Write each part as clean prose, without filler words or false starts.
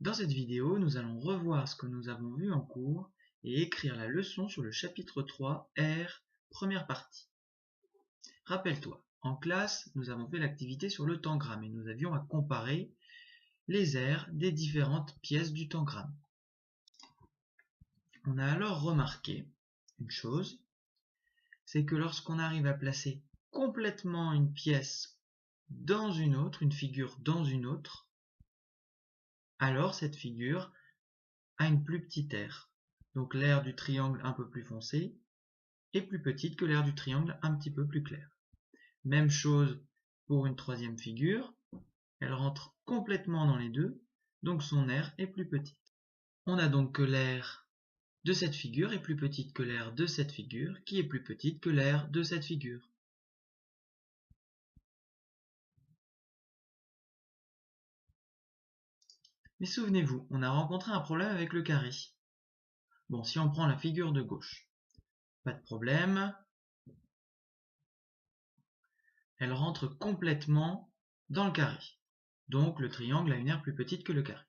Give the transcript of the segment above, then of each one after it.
Dans cette vidéo, nous allons revoir ce que nous avons vu en cours et écrire la leçon sur le chapitre 3, R, première partie. Rappelle-toi, en classe, nous avons fait l'activité sur le tangramme et nous avions à comparer les aires des différentes pièces du tangramme. On a alors remarqué une chose, c'est que lorsqu'on arrive à placer complètement une pièce dans une autre, une figure dans une autre, alors cette figure a une plus petite aire. Donc l'aire du triangle un peu plus foncé est plus petite que l'aire du triangle un petit peu plus clair. Même chose pour une troisième figure, elle rentre complètement dans les deux, donc son aire est plus petite. On a donc que l'aire de cette figure est plus petite que l'aire de cette figure, qui est plus petite que l'aire de cette figure. Mais souvenez-vous, on a rencontré un problème avec le carré. Bon, si on prend la figure de gauche, pas de problème, elle rentre complètement dans le carré. Donc le triangle a une aire plus petite que le carré.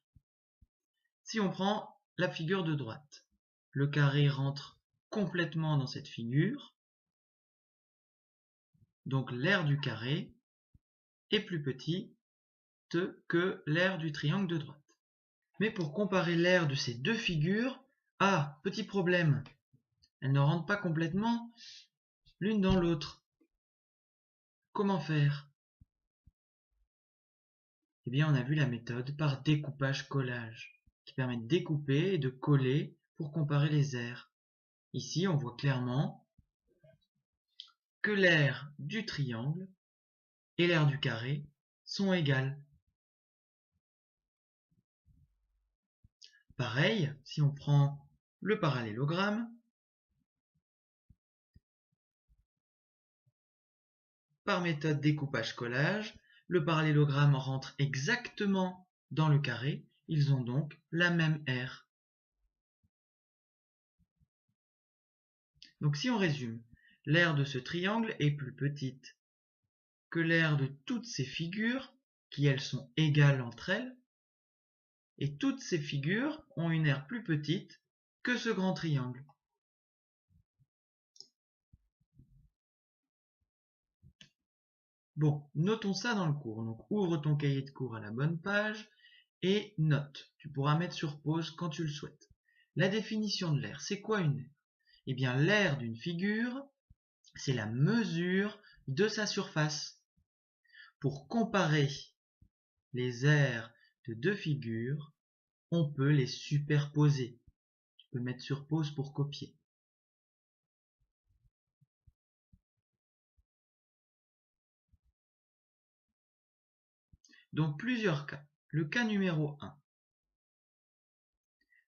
Si on prend la figure de droite, le carré rentre complètement dans cette figure, donc l'aire du carré est plus petite que l'aire du triangle de droite. Mais pour comparer l'aire de ces deux figures, petit problème, elles ne rentrent pas complètement l'une dans l'autre. Comment faire? Eh bien, on a vu la méthode par découpage-collage, qui permet de découper et de coller pour comparer les aires. Ici, on voit clairement que l'aire du triangle et l'aire du carré sont égales. Pareil, si on prend le parallélogramme, par méthode découpage-collage, le parallélogramme rentre exactement dans le carré, ils ont donc la même aire. Donc si on résume, l'aire de ce triangle est plus petite que l'aire de toutes ces figures, qui elles sont égales entre elles, et toutes ces figures ont une aire plus petite que ce grand triangle. Bon, notons ça dans le cours. Donc ouvre ton cahier de cours à la bonne page et note. Tu pourras mettre sur pause quand tu le souhaites. La définition de l'aire, c'est quoi une aire? Eh bien, l'aire d'une figure, c'est la mesure de sa surface. Pour comparer les aires de deux figures, on peut les superposer. Tu peux mettre sur pause pour copier. Donc plusieurs cas. Le cas numéro 1.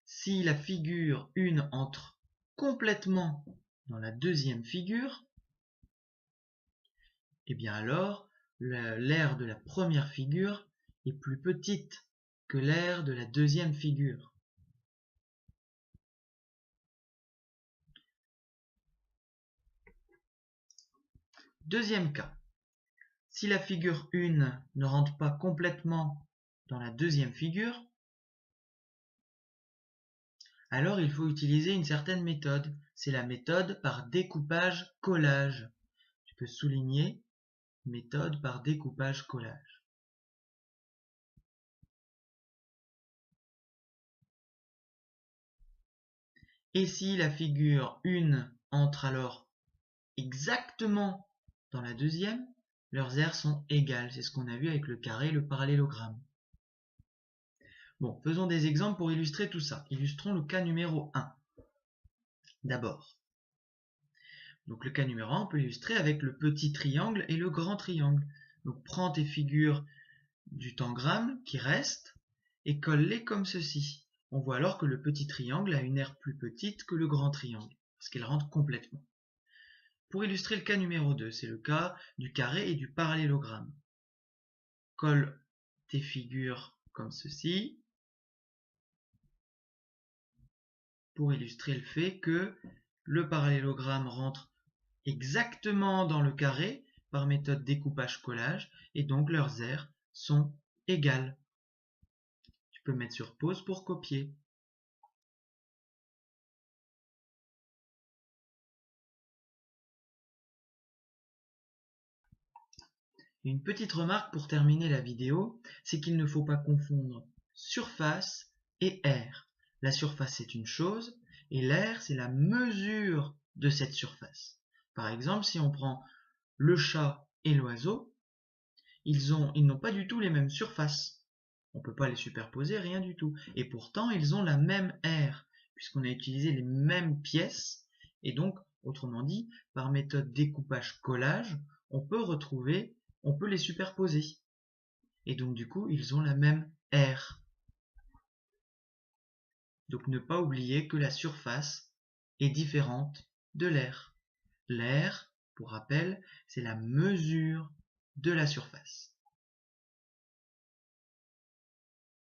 Si la figure 1 entre complètement dans la deuxième figure, eh bien alors l'aire de la première figure est plus petite que l'aire de la deuxième figure. Deuxième cas. Si la figure 1 ne rentre pas complètement dans la deuxième figure, alors il faut utiliser une certaine méthode. C'est la méthode par découpage-collage. Tu peux souligner méthode par découpage-collage. Et si la figure 1 entre alors exactement dans la deuxième, leurs aires sont égales. C'est ce qu'on a vu avec le carré et le parallélogramme. Bon, faisons des exemples pour illustrer tout ça. Illustrons le cas numéro 1. D'abord. Donc le cas numéro 1, on peut l'illustrer avec le petit triangle et le grand triangle. Donc prends tes figures du tangramme qui restent et colle-les comme ceci. On voit alors que le petit triangle a une aire plus petite que le grand triangle, parce qu'elle rentre complètement. Pour illustrer le cas numéro 2, c'est le cas du carré et du parallélogramme. Colle tes figures comme ceci, pour illustrer le fait que le parallélogramme rentre exactement dans le carré par méthode découpage-collage et donc leurs aires sont égales. Tu peux mettre sur pause pour copier. Une petite remarque pour terminer la vidéo, c'est qu'il ne faut pas confondre surface et aire. La surface c'est une chose et l'aire c'est la mesure de cette surface. Par exemple, si on prend le chat et l'oiseau, ils n'ont pas du tout les mêmes surfaces. On ne peut pas les superposer, rien du tout. Et pourtant, ils ont la même aire, puisqu'on a utilisé les mêmes pièces. Et donc, autrement dit, par méthode découpage-collage, on peut les superposer. Et donc, du coup, ils ont la même aire. Donc, ne pas oublier que la surface est différente de l'aire. L'aire, pour rappel, c'est la mesure de la surface.